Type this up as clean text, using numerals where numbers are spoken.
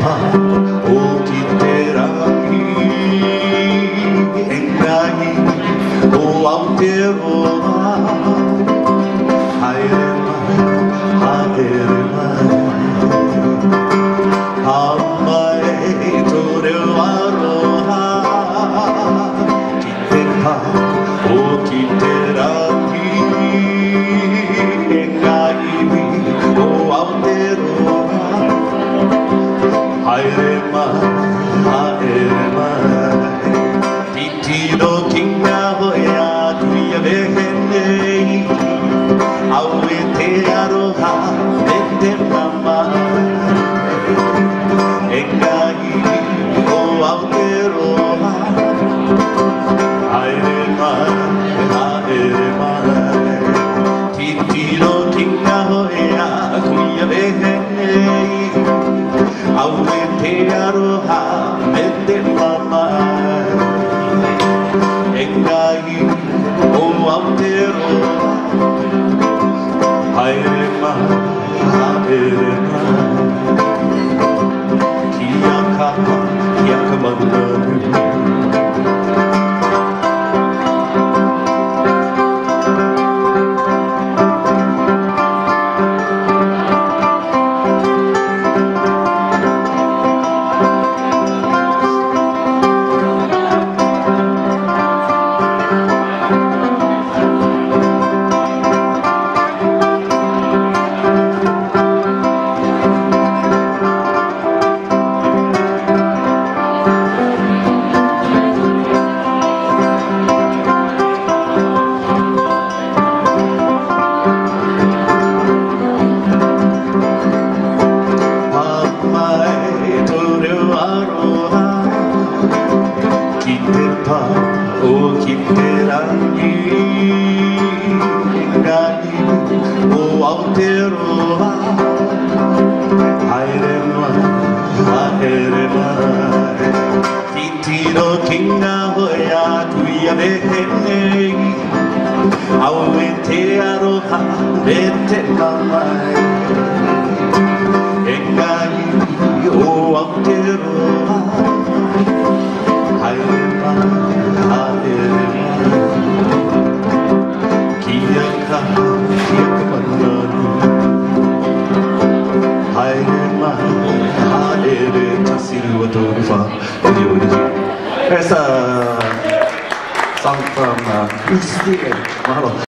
pa o ti terani engai o Aotearoa haere mai amai tore aroha ki te pa o ti terani engai o Aotearoa haere mai titino kinga hoea tuia vehenei au e te aroha me te mama engai o Aotearoa haere mai titino kinga hoea tuia vehenei au e te aroha me te mama engai o Aotearoa haere mai kia ka mananu o ki terani engai o Aotearoa haere mai titino kinga hoea tuia vehenei au e te aroha me te mamai engai o Aotearoa haere mai kia ka mananu haere tasiru wa toru wha There's a song from Mahalo.